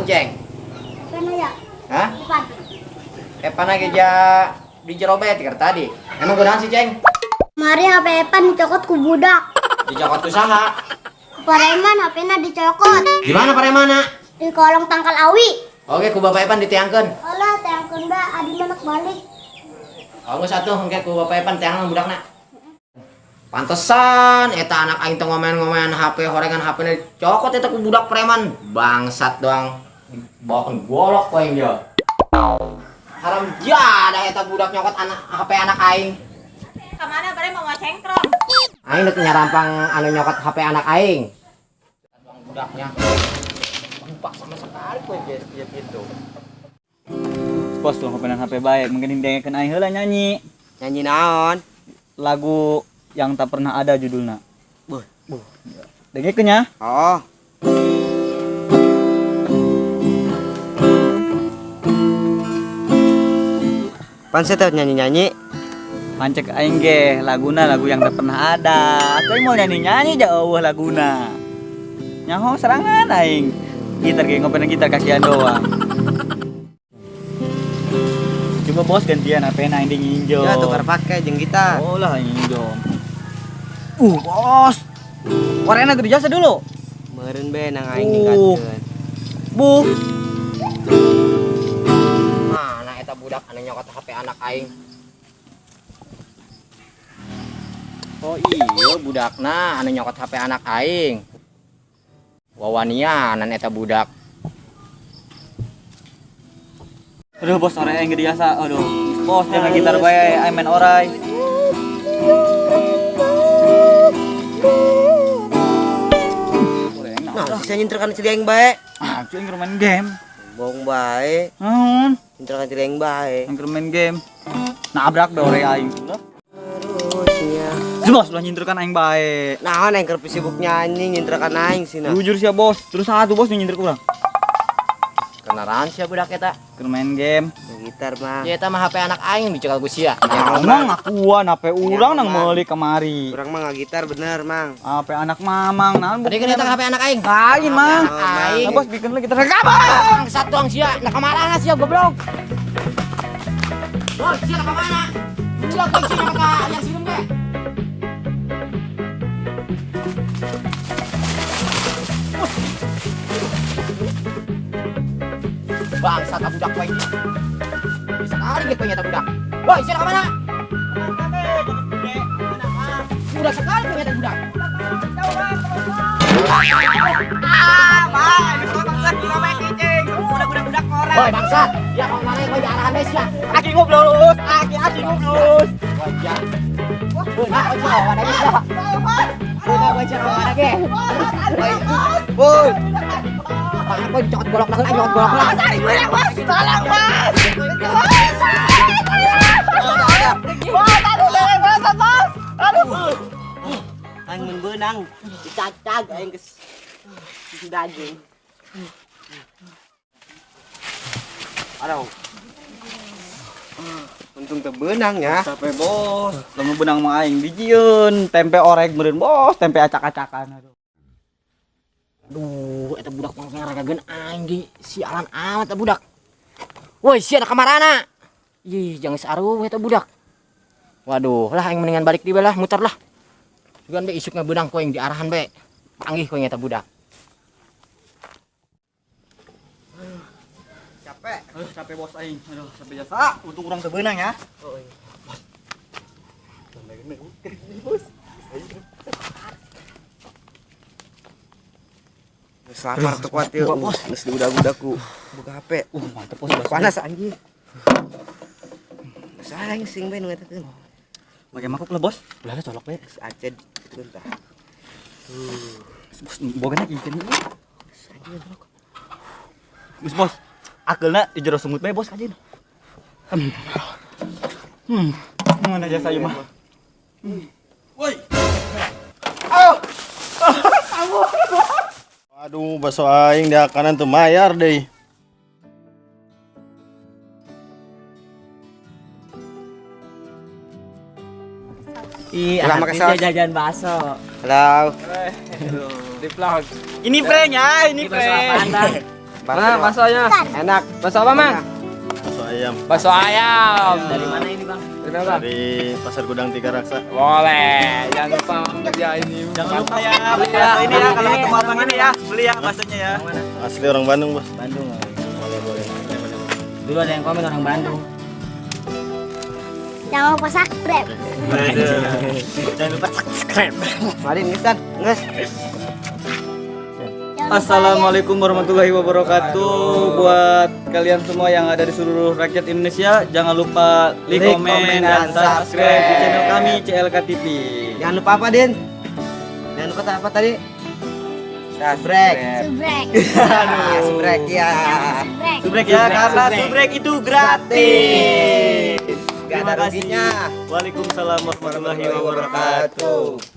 Ceng? Pena ya? Hah? Depan. Epan lagi di jerobet tadi. Emang gunaan sih, Ceng? Mari HP Epan dicokot ku budak. Dicokot usaha. Pareman HP-na dicokot. Di mana Paremana? Di kolong tangkal awi. Oke, ku Bapak Epan ditiangkeun. Olah teangkeun da adi manak balik. Oh, geus atuh engke ku Bapak Epan tiangan budakna. Pantesan eta anak aing teh ngomen-ngomen HP horengan HP-na dicokot eta ku budak preman. Bangsat doang. Bawakeun golok poe dia. Haram jada eta budak nyokot anak HP anak aing. Kamana bare mau cengkrong. Aing rek nyarampang anu nyokot HP anak aing. Doang budaknya. Lupa sama sekali poe gitu. Bos tuh kepenan HP baik, mungkin dengekeun aing heula nyanyi. Nyanyi naon? Lagu yang tak pernah ada judulnya. Buh. Dengekeun nya. Oh. Pan saya nyanyi-nyanyi. Pancek aing ge laguna lagu yang tak pernah ada. Atuh mau nyanyi-nyanyi jauh laguna. Nyaho serangan aing. Gitar ge ngopenan gitar kasihan doang. Coba bos gantian HP-na aing nginjom. Ya tukar pakai jeung gitar. Oh lah nginjom. Bos. Warena gede jasa dulu. Meureun be nang aing ningkatkeun. Bu. Mana eta budak anu nyokot HP anak aing. Oh iya budakna anu nyokot HP anak aing. Wawanianan eta budak. Aduh bos, ore yang gede jasa. Aduh, bos jangan gitar bae, aing main orai. Nah, bisa nyinterkan si aing bae. Ah, cuy main game. Bohong bae. Naon? Nyinterkan si aing bae. Yang main game. Nabrak be ore aing. Harusnya. Bos, ulah nyinterkan aing bae. Naon aing keur sibuk nyanyi nyinterkan aing sina. Jujur sih bos, terus satu bos nyinter kurang. Kenaran sia budak eta. Keur main game. Gitar mah. Ya eta mah HP anak aing dicekal ku sia. Emang ngakuan HP urang nang meuli kemari. Urang mah ngagitar bener, Mang. HP anak mamang, naon Tadi kan eta HP anak aing. lain mah. Aing. Nah, bos bikin lagi kita rekaman. Satu doang sia. Nah kemana sia goblok? Bos, sia ke mana? Udah ke sini ka yang sirum ge. Bangsa ka budak poe ini. Bisa kali gitu nya budak. Woi, sia ke mana? Udah sekali punya budak. Woi bangsat, ya mau mana yang arahan deh sia. Aki ngoblus, aki ngoblus. Wajah. Beuna wajah mana ge sia. Beuna wajah mana ge. Woi. Pak kok dicokot golok lah, nyokot golok lah. Sari gue yang bos, tolong bos. Bos. Aduh. Aing mun beunang dicacag aing geus daging. Aduh. Untung teu beunang ya. Sampai bos, lamun benang mah aing dijieun, tempe orek meureun bos, tempe acak-acakan aduh. Aduh, eta budak mah ngarageun aing di sialan amat eta budak. Woi, sia ka marana? Ih, jangan saruh eta budak. Waduh, lah aing mendingan balik di belah, muter lah. Jugan be isukna beunang koeng di arahan be. Panggih koeng eta budak. Capek. Capek bos aing. Aduh, capek jasa. Untung urang teu beunang ya. Oh iya. Bos. Geus lapar teu kuat yeuh. Geus diudag-udagku buka HP. Mantep bos. Panas anjing. Saing sing bae nu eta teh. Pakai mangkuk lah bos. Ulah colok bae aced gitu tah. Bos, bogana ikan ini. Bos. Akeulna di jero sumut bae bos anjeun. Mana jasa ieu mah? Woi. Aduh, bakso aing dia kanan tuh mayar deh. Selamat jajan bakso. Halo. Di vlog. Ini prank ya, ini Bakso apaan, prank. Bang? Mana baksonya? Enak. Bakso apa, Mang? Bakso ayam Bakso ayam. Dari mana ini, Bang? Dari mana, Bang? dari Pasar Gudang Tiga Raksa. Boleh. Jangan lupa mampir ya ini. Jangan lupa ya beli bakso ini ya kalau ketemu abang ini ya. Beli ya baksonya ya. Asli orang Bandung, Bos. Bandung. Boleh. Dulu ada yang komen orang Bandung. Jangan lupa subscribe. Jangan lupa subscribe. Mari ngesan, nges. Assalamualaikum warahmatullahi wabarakatuh. Buat kalian semua yang ada di seluruh rakyat Indonesia, jangan lupa like, komen, dan subscribe di channel kami CLK TV. Jangan lupa apa, Din? Jangan lupa apa tadi? Subrek. Subrek. Subrek ya. Subrek. Subrek ya, karena subrek itu gratis. Gak ada ruginya. Waalaikumsalam warahmatullahi wabarakatuh.